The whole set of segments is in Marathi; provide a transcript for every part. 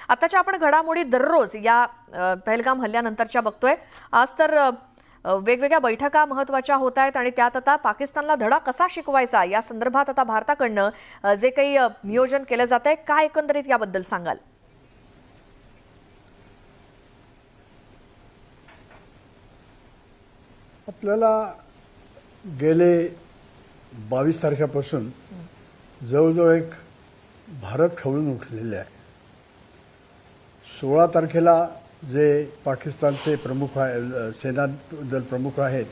आताच्या आपण घडामोडी दररोज या पहलगाम हल्ल्यानंतरच्या बघतोय। आज तर वेगवेगळ्या बैठका महत्त्वाच्या होत आहेत आणि त्यात आता पाकिस्तानला धडा कसा शिकवायचा या संदर्भात आता भारताकडनं जे काही नियोजन केलं जातंय, काय एकंदरीत याबद्दल सांगाल? आपल्याला गेले 22 तारखेपासून जवळजवळ एक भारत खवळून उठलेले आहे। 16 तारखेला जे पाकिस्तानचे प्रमुख सेना दल प्रमुख आहेत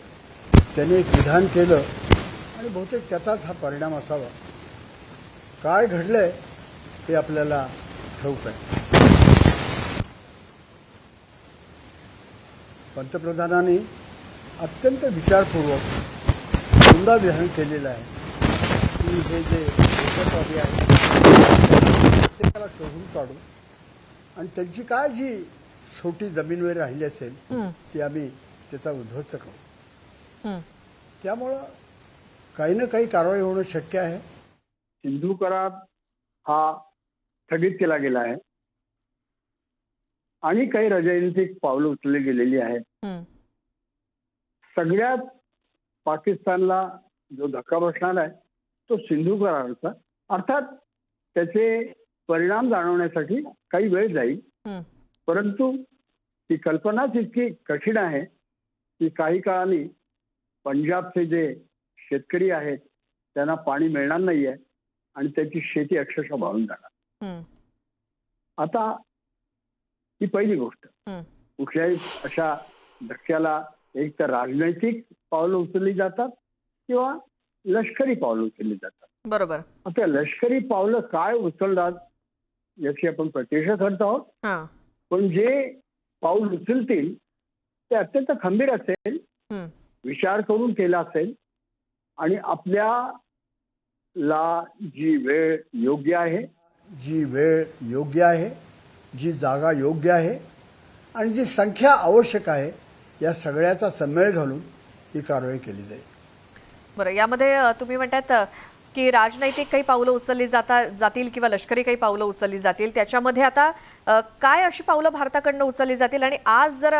त्यांनी एक विधान केलं आणि बहुतेक त्याचाच हा परिणाम असावा। काय घडलंय ते आपल्याला ठाऊक आहे। पंतप्रधानांनी अत्यंत विचारपूर्वक उमदा विधान केलेलं आहे की हे जे दहशतवादी आहेत प्रत्येकाला शोधून काढू आणि त्यांची काय जी छोटी जमीनवर राहिली असेल ती आम्ही त्याचा उद्ध्वस्त करू। त्यामुळं काही ना काही कारवाई होणं शक्य आहे। सिंधू करार हा स्थगित केला गेला आहे आणि काही राजनैतिक पावलं उचलली गेलेली आहेत। सगळ्यात पाकिस्तानला जो धक्का बसणार आहे तो सिंधू कराराचा, अर्थात त्याचे परिणाम जाणवण्यासाठी काही वेळ जाईल, परंतु ती कल्पनाच इतकी कठीण आहे की काही काळाने पंजाबचे जे शेतकरी आहेत त्यांना पाणी मिळणार नाहीये आणि त्याची शेती अक्षरशः वाळून जाणार। आता ही पहिली गोष्ट। कुठल्याही अशा धक्क्याला एक तर राजनैतिक पावलं उचलली जातात किंवा लष्करी पावलं उचलली जातात। बरोबर। आता लष्करी पावलं काय उचलतात याची आपण प्रतीक्षा करत आहोत, पण जे पाऊल उचलतील ते अत्यंत खंबीर असेल, विचार करून केला असेल आणि आपल्याला जी वेळ योग्य आहे, जी जागा योग्य आहे आणि जी संख्या आवश्यक आहे या सगळ्याचा समन्वय घालून ही कारवाई केली जाईल। बरं, यामध्ये तुम्ही म्हणतात की राजनैतिक काही पावलं उचलली जातील किंवा लष्करी काही पावलं उचलली जातील, त्याच्यामध्ये आता काय अशी पावलं भारताकडनं उचलली जातील? आणि आज जर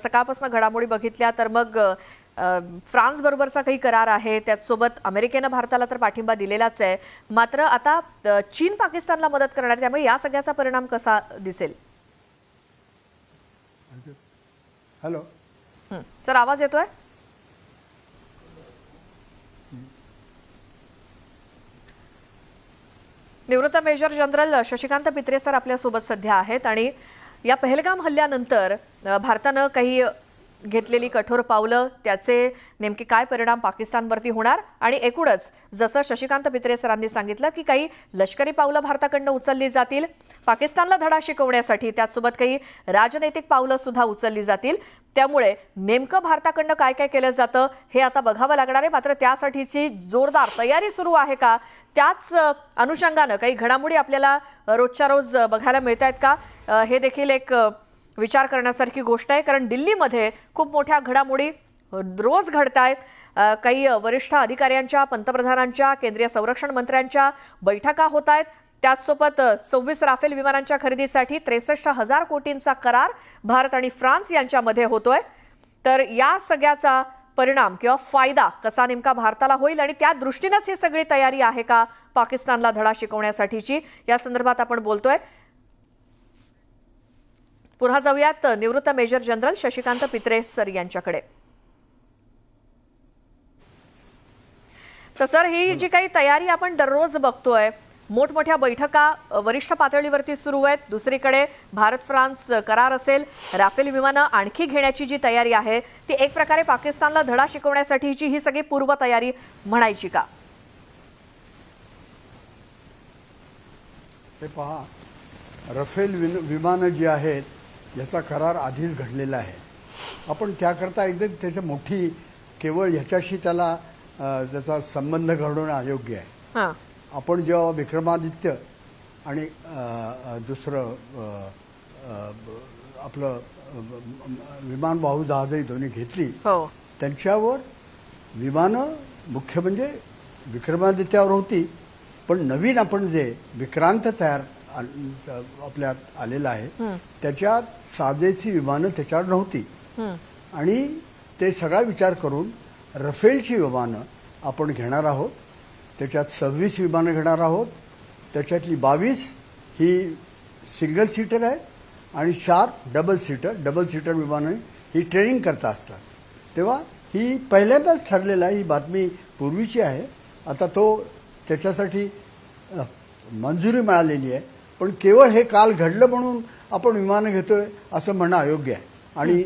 सकाळपासून घडामोडी बघितल्या तर मग फ्रान्स बरोबरचा काही करार आहे, त्याचसोबत अमेरिकेनं भारताला तर पाठिंबा दिलेलाच आहे, मात्र आता चीन पाकिस्तानला मदत करणार, त्यामुळे या सगळ्याचा परिणाम कसा दिसेल? हॅलो सर, आवाज येतोय? निवृत्त मेजर जनरल शशिकांत पित्रे सर आपल्यासोबत सध्या आहेत आणि या पहलगाम हल्ल्यानंतर भारतानं काही घेतलेली कठोर पावलं, त्याचे नेमके काय परिणाम पाकिस्तानवरती होणार आणि एकूणच जसं शशिकांत पित्रे सरांनी सांगितलं की काही लष्करी पावलं भारताकडनं उचलली जातील पाकिस्तानला धडा शिकवण्यासाठी, त्याचसोबत काही राजनैतिक पावलं सुद्धा उचलली जातील, त्यामुळे नेमकं भारताकडनं काय काय केलं जातं हे आता बघावं लागणार आहे। मात्र त्यासाठीची जोरदार तयारी सुरू आहे का, त्याच अनुषंगानं काही घडामोडी आपल्याला रोजच्या रोज बघायला मिळत आहेत का, हे देखील एक विचार करण्यासारखी गोष्ट आहे। कारण दिल्लीमध्ये खूप मोठ्या घडामोडी रोज घडत आहेत। काही वरिष्ठ अधिकाऱ्यांच्या, पंतप्रधानांच्या, केंद्रीय संरक्षण मंत्र्यांच्या बैठका होत आहेत, त्याचसोबत 26 राफेल विमानांच्या खरेदीसाठी 63,000 कोटींचा करार भारत आणि फ्रान्स यांच्यामध्ये होतोय। तर या सगळ्याचा परिणाम किंवा फायदा कसा नेमका भारताला होईल आणि त्या दृष्टीनेच ही सगळी तयारी आहे का पाकिस्तानला धडा शिकवण्यासाठीची, या संदर्भात आपण बोलतोय। पुन्हा जाऊयात निवृत्त मेजर जनरल शशिकांत पित्रे सर यांच्याकडे। तर सर, ही जी काही तयारी आपण दररोज बघतोय, मोठमोठ्या बैठका वरिष्ठ पातळीवरती सुरू आहेत, दुसरीकडे भारत फ्रान्स करार असेल, राफेल विमानं आणखी घेण्याची जी तयारी आहे ती एक प्रकारे पाकिस्तानला धडा शिकवण्यासाठीची ही सगळी पूर्वतयारी म्हणायची का? हे पहा, राफेल विमानं जी आहेत याचा करार आधीच घडलेला आहे। आपण त्याकरता एकदम त्याची मोठी केवळ ह्याच्याशी त्याला त्याचा संबंध घडवणं अयोग्य आहे। आपण जेव्हा विक्रमादित्य आणि दुसरं आपलं विमानवाहू जहाजही दोन्ही घेतली, त्यांच्यावर विमानं मुख्य म्हणजे विक्रमादित्यावर होती, पण नवीन आपण जे विक्रांत तयार आपल्यात आलेला आहे त्याच्यात साजेची विमानं त्याच्यावर नव्हती आणि ते सगळा विचार करून रफेलची विमानं आपण घेणार आहोत. त्याच्यात 26 विमानं घेणार आहोत. त्याच्यातली 22 ही सिंगल सीटर आहे आणि 4 डबल सीटर विमानं ही ट्रेनिंग करता असतात. तेव्हा ही पहिल्यांदाच ठरलेलं आहे. ही बातमी पूर्वीची आहे. आता तो त्याच्यासाठी मंजुरी मिळालेली आहे. पण केवळ हे काल घडलं म्हणून आपण विमानं घेतोय असं म्हणणं अयोग्य आहे आणि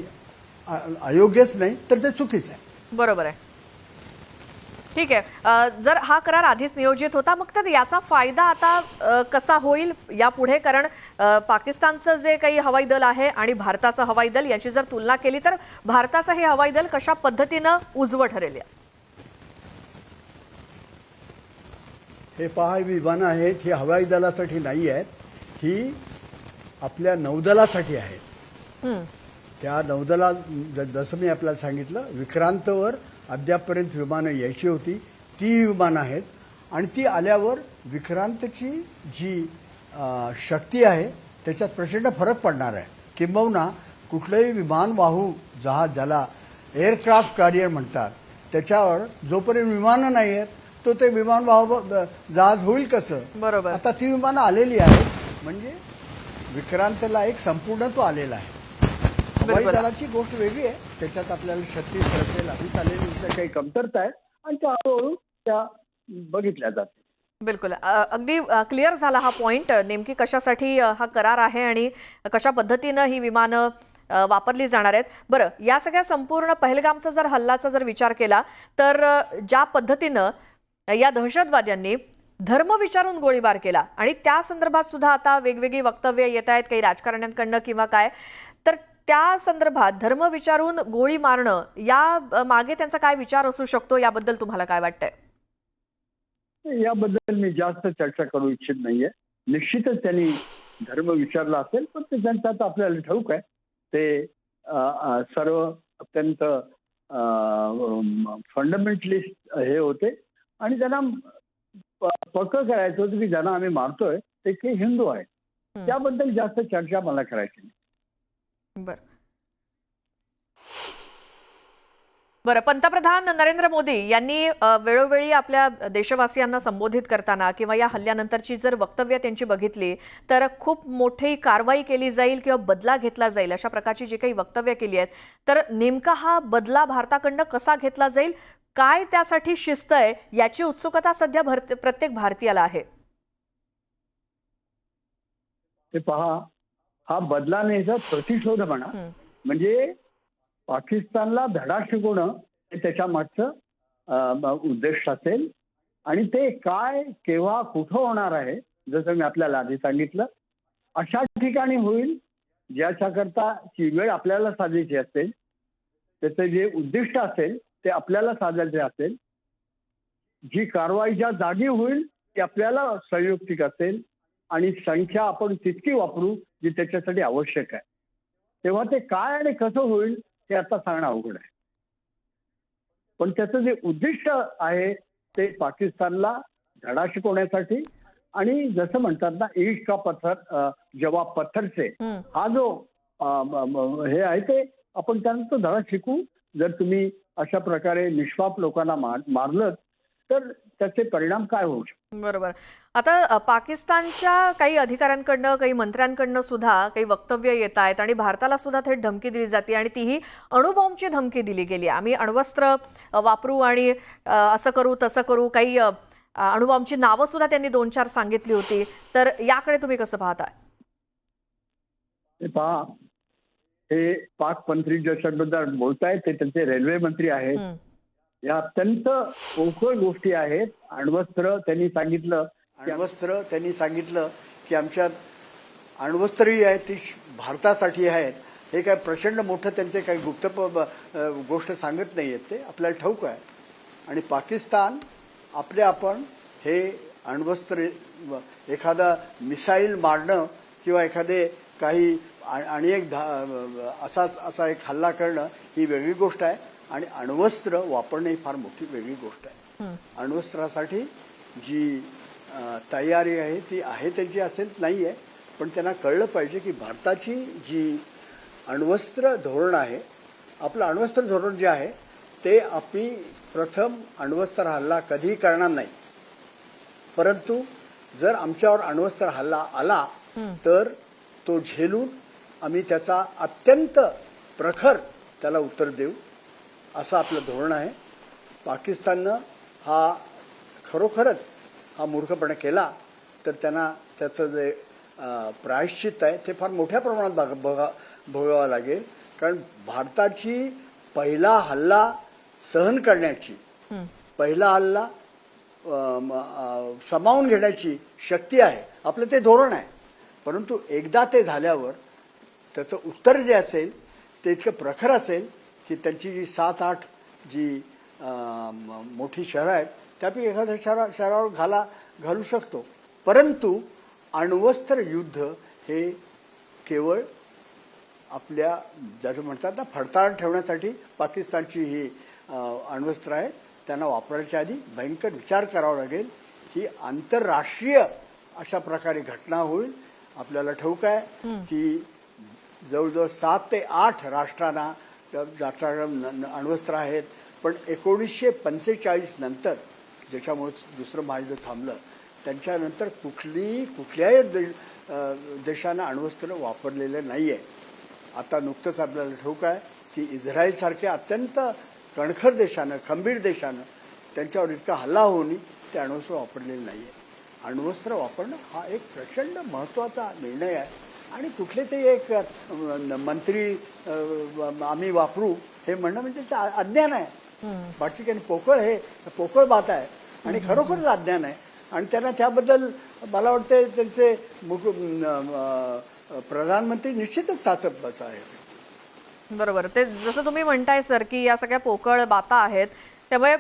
अयोग्यच नाही तर ते चुकीचं आहे. बरोबर आहे. ठीक आहे. जर हा करार आधीच नियोजित होता मग तर याचा फायदा आता कसा होईल यापुढे? कारण पाकिस्तानचं जे काही हवाई दल आहे आणि भारताचं हवाई दल याची जर तुलना केली तर भारताचं हे हवाई दल कशा पद्धतीनं उजवं ठरेल? हे पहा, विमानं आहेत ही हवाई दलासाठी नाही आहेत, ही आपल्या नौदलासाठी आहेत. त्या नौदलात जसं मी आपल्याला सांगितलं विक्रांतवर अद्यापपर्यंत विमानं यायची होती. ती विमानं आहेत आणि ती आल्यावर विक्रांतची जी शक्ती आहे त्याच्यात प्रचंड फरक पडणार आहे. किंबहुना कुठलंही विमानवाहू जहाज ज्याला एअरक्राफ्ट कॅरियर म्हणतात त्याच्यावर जोपर्यंत विमानं नाही आहेत तो ते विमानवाहू जहाज होईल कसं? बरोबर. आता ती विमानं आलेली आहेत म्हणजे विक्रांतला एक संपूर्णत्व आलेला आहे. हवाई दलाची गोष्ट वेगळी आहे. त्याच्यात आपल्याला 36 रफेल आधीच आलेली काही कमतरता आहेत आणि त्या हळूहळू त्या बघितल्या जातात. बिलकुल. अगदी क्लिअर झाला हा पॉइंट. नेमकी कशासाठी हा करार आहे आणि कशा पद्धतीनं ही विमानं वापरली जाणार आहेत. बरं, या सगळ्या संपूर्ण पहलगामचा जर हल्ल्याचा जर विचार केला तर ज्या पद्धतीनं या दहशतवाद्यांनी धर्म विचारून गोळीबार केला आणि त्या संदर्भात सुद्धा आता वेगवेगळी वक्तव्य येत आहेत काही राजकारण्यांकडनं किंवा काय, तर त्या संदर्भात धर्म विचारून गोळी मारणं या मागे त्यांचा काय विचार असू शकतो याबद्दल तुम्हाला काय वाटतंय? याबद्दल मी जास्त चर्चा करू इच्छित नाहीये. निश्चितच त्यांनी धर्म विचारला असेल पण ते त्यांचं आता आपल्याला ठाऊक आहे. ते सर्व अत्यंत फंडामेंटलिस्ट हे होते आणि त्यांना पक्कं करायचं होतं की ज्यांना आम्ही मारतोय ते काही हिंदू आहेत. त्याबद्दल जास्त चर्चा मला करायची नाही. बरं, पंतप्रधान नरेंद्र मोदी यांनी वेळोवेळी आपल्या देशवासियांना संबोधित करताना किंवा या हल्ल्यानंतरची जर वक्तव्य त्यांची बघितली तर खूप मोठी कारवाई केली जाईल किंवा बदला घेतला जाईल अशा प्रकारची जी काही वक्तव्य केली आहेत, तर नेमका हा बदला भारताकडनं कसा घेतला जाईल, काय त्यासाठी शिस्त आहे याची उत्सुकता सध्या प्रत्येक भारतीयाला आहे. ते पहा, हा बदला न्यायचा प्रतिशोध म्हणा म्हणजे पाकिस्तानला धडा शिकवणं हे त्याच्या मागचं उद्देश असेल आणि ते काय केव्हा कुठं होणार आहे जसं मी आपल्याला आधी सांगितलं अशा ठिकाणी होईल ज्याच्याकरता ची वेळ आपल्याला साधायची असेल, त्याचं जे उद्दिष्ट असेल ते आपल्याला साधायचे असेल, जी कारवाईच्या जागी होईल ती आपल्याला संयुक्तिक असेल आणि संख्या आपण तितकी वापरू जी त्याच्यासाठी आवश्यक आहे. तेव्हा ते काय आणि कसं होईल हे आता सांगणं अवघड आहे. पण त्याचं जे उद्दिष्ट आहे ते पाकिस्तानला धडा शिकवण्यासाठी आणि जसं म्हणतात ना ईट का पत्थर जवाब पत्थर से, हा जो हे आहे ते आपण त्यांना तो धडा शिकू. जर तुम्ही अशा प्रकारे निष्पाप लोकांना मारलं तर त्याचे परिणाम काय होऊ शकतात. बरोबर. आता पाकिस्तानच्या काही अधिकाऱ्यांकडनं काही मंत्र्यांकडनं सुद्धा काही वक्तव्य येत आहेत आणि भारताला सुद्धा थेट धमकी दिली जाते आणि तीही अणुबॉम्बची धमकी दिली गेली. आम्ही अण्वस्त्र वापरू आणि असं करू तसं करू, काही अणुबॉम्बची नावं सुद्धा त्यांनी 2-4 सांगितली होती. तर याकडे तुम्ही कसं पाहताय? पहा, हे पाक मंत्री ज्याच्याबद्दल बोलतायत ते त्यांचे रेल्वे मंत्री आहेत. या अत्यंत पोकळ गोष्टी आहेत. अण्वस्त्र त्यांनी सांगितलं की आमच्यात अण्वस्त्रही आहेत ती भारतासाठी आहेत. हे काय प्रचंड मोठं त्यांचे काही गुप्त गोष्ट सांगत नाही आहेत, ते आपल्याला ठाऊक आहे. आणि पाकिस्तान आपण हे अण्वस्त्र एखादा मिसाईल मारणं किंवा एखादे काही आणि एक असा एक हल्ला करणं ही वेगळी गोष्ट आहे आणि अण्वस्त्र वापरणं ही फार मोठी वेगळी गोष्ट आहे. अण्वस्त्रासाठी जी तयारी आहे ती आहे त्यांची असेल नाही आहे, पण त्यांना कळलं पाहिजे की भारताची जी अण्वस्त्र धोरण आहे, आपलं अण्वस्त्र धोरण जे आहे ते आम्ही प्रथम अण्वस्त्र हल्ला कधीही करणार नाही, परंतु जर आमच्यावर अण्वस्त्र हल्ला आला तर तो झेलून आम्ही त्याचा अत्यंत प्रखर त्याला उत्तर देऊ, असं आपलं धोरण आहे. पाकिस्ताननं हा खरोखरच हा मूर्खपणा केला तर त्यांना त्याचं जे प्रायश्चित्त आहे ते फार मोठ्या प्रमाणात भोगावं लागेल. कारण भारताची पहिला हल्ला सहन करण्याची, पहिला हल्ला सामावून घेण्याची शक्ती आहे, आपलं ते धोरण आहे. परंतु एकदा ते झाल्यावर त्याचं उत्तर जे असेल ते इतकं प्रखर असेल की त्यांची जी 7-8 जी मोठी शहरं आहेत त्यापैकी एखाद्या शहरावर घालू शकतो. परंतु अण्वस्त्र युद्ध हे केवळ आपल्या जर म्हणतात ना फडताळ ठेवण्यासाठी पाकिस्तानची ही अण्वस्त्र आहे, त्यांना वापरायच्या आधी भयंकर विचार करावा लागेल. ही आंतरराष्ट्रीय अशा प्रकारे घटना होईल. आपल्याला ठाऊक आहे की जवळजवळ 7 ते 8 राष्ट्रांना अण्वस्त्र आहेत, पण 1945 नंतर ज्याच्यामुळे दुसरं महायुद्ध थांबलं त्यांच्यानंतर कुठल्याही देशानं अण्वस्त्र अण्वस्त्र नाही आहे. आता नुकतंच आपल्याला ठाऊक आहे की इस्रायलसारख्या अत्यंत कणखर देशानं, खंबीर देशानं त्यांच्यावर इतका हल्ला होऊनही ते अण्वस्त्र वापरलेलं नाही आहे. अण्वस्त्र वापरणं हा एक प्रचंड महत्त्वाचा निर्णय आहे आणि कुठले तरी एक मंत्री आम्ही वापरू हे म्हणणं म्हणजे ते अज्ञान आहे. बाकी काही पोकळ बात आहे आणि खरोखरच अज्ञान आहे. आणि त्यांना त्याबद्दल मला वाटतं त्यांचे प्रधानमंत्री निश्चितच चाचपच आहे. बरोबर. ते जसं तुम्ही म्हणताय सर की या सगळ्या पोकळ बाता आहेत, त्यामुळे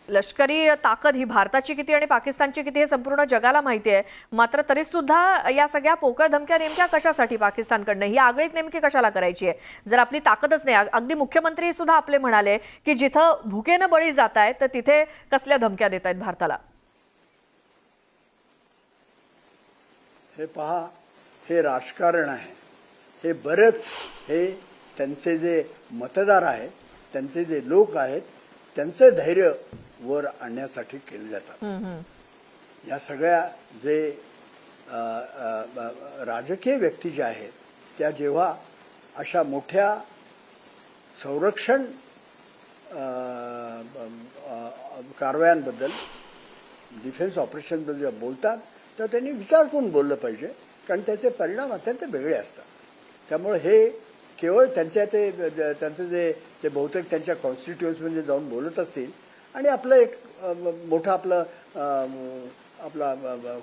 लष्करी ताकद ही भारताची किती आणि पाकिस्तानची किती हे संपूर्ण जगाला माहिती आहे. मात्र तरी सुद्धा या सगळ्या पोकळ धमक्या नेमक्या कशासाठी पाकिस्तानकडनं, ही आगळीक नेमकी कशाला करायची आहे जर आपली ताकदच नाही. अगदी मुख्यमंत्री सुद्धा आपले म्हणाले की जिथं भुकेनं बळी जात आहेत तर तिथे कसल्या धमक्या देत आहेत भारताला. हे पहा, हे राजकारण आहे. हे बरेच हे त्यांचे जे मतदार आहेत, त्यांचे जे लोक आहेत, त्यांचे धैर्य वर आणण्यासाठी केले जातात. या सगळ्या जे राजकीय व्यक्ती ज्या आहेत त्या जेव्हा अशा मोठ्या संरक्षण कारवायांबद्दल, डिफेन्स ऑपरेशनबद्दल जेव्हा बोलतात तर त्यांनी विचार करून बोललं पाहिजे, कारण त्याचे परिणाम अत्यंत वेगळे असतात. त्यामुळे हे केवळ त्यांचं जे ते बहुतेक त्यांच्या कॉन्स्टिट्युएन्सीमध्ये जाऊन बोलत असतील आणि आपलं एक मोठं आपला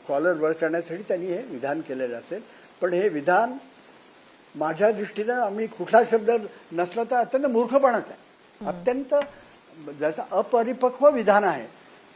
कॉलर वर करण्यासाठी त्यांनी हे विधान केलेलं असेल. पण हे विधान माझ्या दृष्टीनं आम्ही कुठला शब्द नसला तर अत्यंत मूर्खपणाच आहे. अत्यंत जसं अपरिपक्व विधान आहे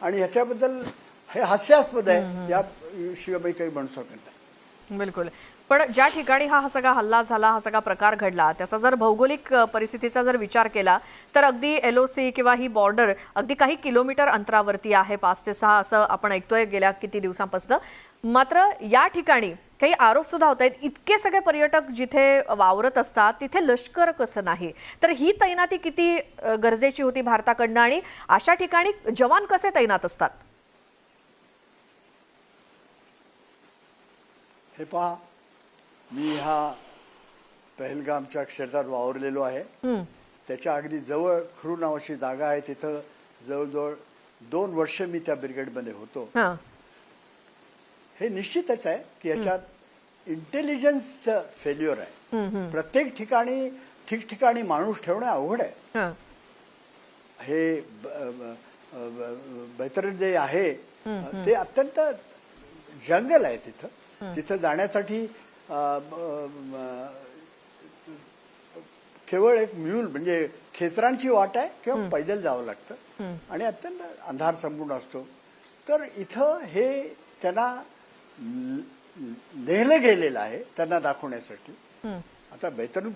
आणि ह्याच्याबद्दल हे हास्यास्पद आहे, याशिवाय काही म्हणू शकत नाही. बिलकुल. पण ज्या ठिकाणी हा सगळा हल्ला झाला, हा सगळा प्रकार घडला, त्याचा जर भौगोलिक परिस्थितीचा जर विचार केला तर अगदी LOC किंवा ही बॉर्डर अगदी काही किलोमीटर अंतरावरती आहे, 5 ते 6 असं आपण ऐकतोय गेल्या किती दिवसांपासून. मात्र या ठिकाणी काही आरोप सुद्धा होत आहेत, इतके सगळे पर्यटक जिथे वावरत असतात तिथे लष्कर कसं नाही, तर ही तैनाती किती गरजेची होती भारताकडनं आणि अशा ठिकाणी जवान कसे तैनात असतात. हे पहा, मी हा पहलगामच्या क्षेत्रात वावरलेलो आहे. त्याच्या अगदी जवळ खरू नावाची जागा आहे, तिथं जवळजवळ 2 वर्ष मी त्या ब्रिगेडमध्ये होतो. हे निश्चितच आहे की याच्यात इंटेलिजन्सचं फेल्युअर आहे. प्रत्येक ठिकाणी ठिकठिकाणी माणूस ठेवणं अवघड आहे. हे बैतरणी जे आहे ते अत्यंत जंगल आहे. तिथं जाण्यासाठी केवळ एक म्यूल म्हणजे खेचरांची वाट आहे किंवा पैदल जावं लागतं आणि अत्यंत अंधार संपूर्ण असतो. तर इथं हे त्यांना नेलं गेलेलं आहे त्यांना दाखवण्यासाठी. आता बैतरणी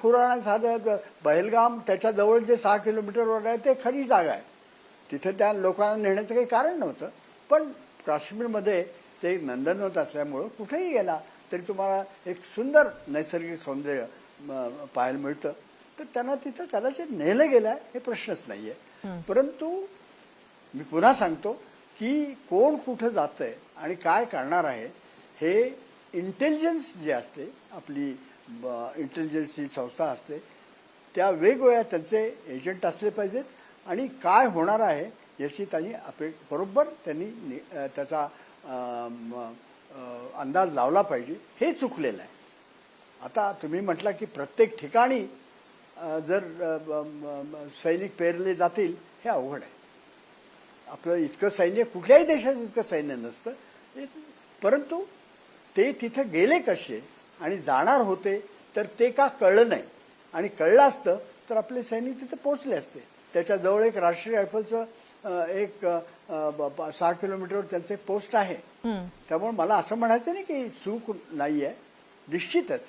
कुराणा साधं पहलगाम त्याच्या जवळ जे 6 किलोमीटरवर आहे ते खरी जागा आहे. तिथे त्या लोकांना नेण्याचं काही कारण नव्हतं, पण काश्मीरमध्ये ते एक नंदनवन असल्यामुळं कुठेही गेला तरी तुम्हाला एक सुंदर नैसर्गिक सौंदर्य पाहायला मिळतं. तर त्यांना तिथं कदाचित नेलं गेलं हे प्रश्नच नाहीये. परंतु मी पुन्हा सांगतो की कोण कुठं जातंय आणि काय करणार आहे हे इंटेलिजन्स जे असते, आपली इंटेलिजन्सची संस्था असते, त्या वेगवेगळ्या त्यांचे एजंट असले पाहिजेत आणि काय होणार आहे याची त्यांनी बरोबर त्यांनी त्याचा अंदाज लावला पाहिजे. हे चुकलेलं आहे. आता तुम्ही म्हटलं की प्रत्येक ठिकाणी जर सैनिक पेरले जातील हे अवघड आहे. आपलं इतकं सैन्य कुठल्याही देशाचं इतकं सैन्य नसतं. परंतु ते तिथं गेले कसे आणि जाणार होते तर ते का कळलं नाही, आणि कळलं असतं तर आपले सैनिक तिथे पोहोचले असते. त्याच्याजवळ एक राष्ट्रीय रायफलचं एक 60 किलोमीटरवर त्यांचे पोस्ट आहे. त्यामुळे मला असं म्हणायचं नाही की चूक नाहीये. निश्चितच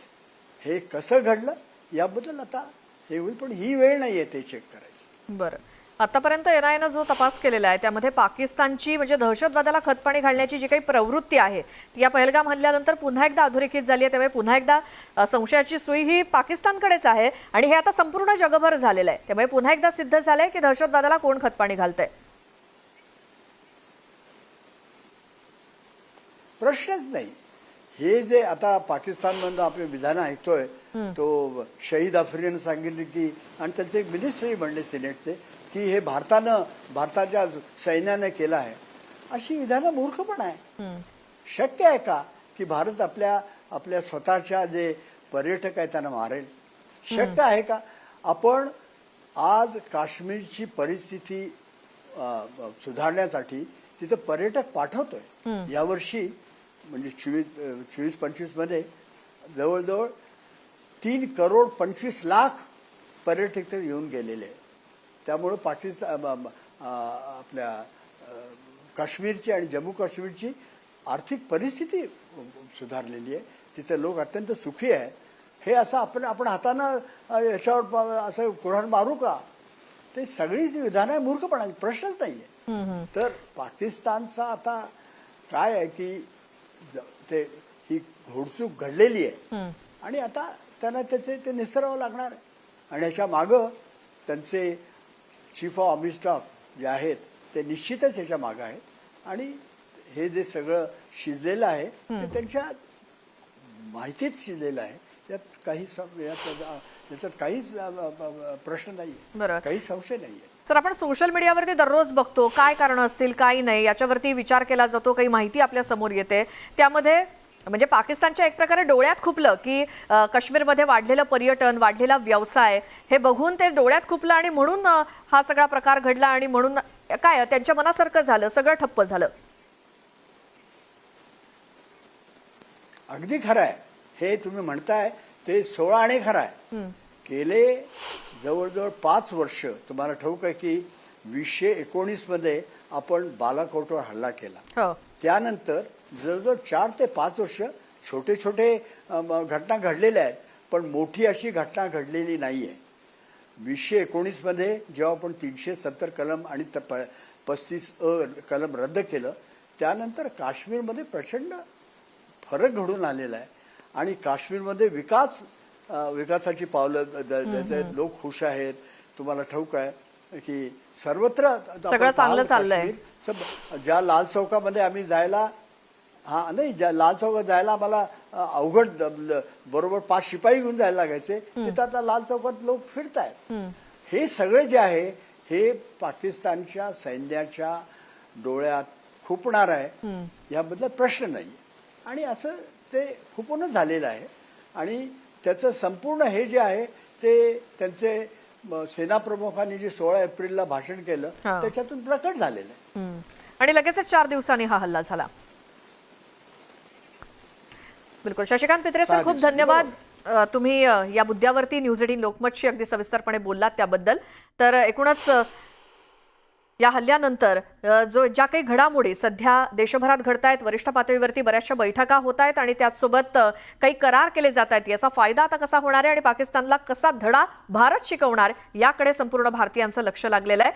हे कसं घडलं याबद्दल आता हे होईल, पण ही वेळ नाहीये ते चेक करायची. बरं, आतापर्यंत एनआयएनं जो तपास केलेला आहे त्यामध्ये पाकिस्तानची म्हणजे दहशतवादाला खतपाणी घालण्याची जी काही प्रवृत्ती आहे ती या पहलगाम हल्ल्यानंतर पुन्हा एकदा अधोरेखित झाली आहे. त्यामुळे पुन्हा एकदा संशयाची सुई ही पाकिस्तानकडेच आहे आणि हे आता संपूर्ण जगभर झालेलं आहे. त्यामुळे पुन्हा एकदा सिद्ध झालंय की दहशतवादाला कोण खतपाणी घालतंय. प्रश्नच नाही. हे जे आता पाकिस्तानमधनं आपले विधान ऐकतोय तो शहीद अफरीन सांगितले की, आणि त्यांचे एक मिनिस्टरही म्हणले सिनेटचे की हे भारताच्या सैन्याने केलं आहे. अशी विधानं मूर्खपणा आहे. शक्य आहे का की भारत आपल्या स्वतःच्या जे पर्यटक आहेत त्यांना मारेल? शक्य आहे का? आपण आज काश्मीरची परिस्थिती सुधारण्यासाठी तिथं पर्यटक पाठवतोय. यावर्षी म्हणजे 24-25 मध्ये जवळजवळ 3,25,00,000 पर्यटक तर येऊन गेलेले आहेत. त्यामुळं आपल्या काश्मीरची आणि जम्मू काश्मीरची आर्थिक परिस्थिती सुधारलेली आहे. तिथे लोक अत्यंत सुखी आहेत. हे असं आपण हातानं याच्यावर असं कुऱ्हाड मारू का? ते सगळीच विधानं आहे, मूर्खपणा, प्रश्नच नाहीये. तर पाकिस्तानचा आता काय आहे की ही घोडचूक घडलेली आहे आणि आता त्यांना ते निस्तरावं लागणार आहे. आणि याच्या मागं त्यांचे चीफ ऑफ आर्मी स्टाफ जे आहेत ते निश्चितच याच्या मागं आहेत. आणि हे जे सगळं शिजलेलं आहे ते त्यांच्या माहितीत शिजलेलं आहे. याच्यात काहीच प्रश्न नाहीये, काही संशय नाहीये. सर, आपण सोशल मीडियावरती दररोज बघतो काय कारण असतील काही नाही याच्यावरती विचार केला जातो, काही माहिती आपल्या समोर येते. त्यामध्ये म्हणजे पाकिस्तानच्या एक प्रकारे डोळ्यात खुपलं की काश्मीरमध्ये वाढलेलं पर्यटन, वाढलेला व्यवसाय हे बघून ते डोळ्यात खुपलं आणि म्हणून हा सगळा प्रकार घडला आणि म्हणून काय त्यांच्या मनासारखं झालं, सगळं ठप्प झालं. अगदी खरं आहे हे तुम्ही म्हणताय ते 16 आणे खरं आहे. गेले जवळजवळ 5 वर्ष तुम्हाला ठाऊक आहे की 2019 मध्ये आपण बालाकोटवर हल्ला केला. त्यानंतर जवळजवळ 4 ते 5 वर्ष छोटे छोटे घटना घडलेल्या आहेत, पण मोठी अशी घटना घडलेली नाहीये. 2019 मध्ये जेव्हा आपण 370 कलम आणि 35A कलम रद्द केलं त्यानंतर काश्मीरमध्ये प्रचंड फरक घडून आलेला आहे. आणि काश्मीरमध्ये विकासाची पावलं, लोक खुश आहेत. तुम्हाला ठाऊक आहे की सर्वत्र सगळं चांगलं चाललंय. ज्या लाल चौकामध्ये आम्ही जायला ज्या लाल चौकात जायला आम्हाला अवघड बरोबर 5 शिपाई घेऊन जायला लागायचे, तिथं आता लाल चौकात लोक फिरतायत. हे सगळे जे आहे हे पाकिस्तानच्या सैन्याच्या डोळ्यात खुपणार आहे याबद्दल प्रश्न नाही. आणि असं ते खुपूनच झालेलं आहे. आणि त्याचं संपूर्ण हे जे आहे ते त्यांचे सेनाप्रमुखांनी जे 16 एप्रिलला भाषण केलं त्याच्यातून प्रकट झालेलं आहे. आणि लगेचच 4 दिवसांनी हा हल्ला झाला. बिलकुल. शशिकांत पित्रे सर, खूप धन्यवाद. तुम्ही या मुद्द्यावरती न्यूज 18 लोकमतशी अगदी सविस्तरपणे बोललात त्याबद्दल. तर एकूणच या हल्ल्यानंतर ज्या काही घडामोडी सध्या देशभरात घडतायत, वरिष्ठ पातळीवरती बऱ्याचशा बैठका होत आहेत आणि त्याचसोबत काही करार केले जात आहेत, याचा फायदा आता कसा होणार आहे आणि पाकिस्तानला कसा धडा भारत शिकवणार याकडे संपूर्ण भारतीयांचं लक्ष लागलेलं आहे.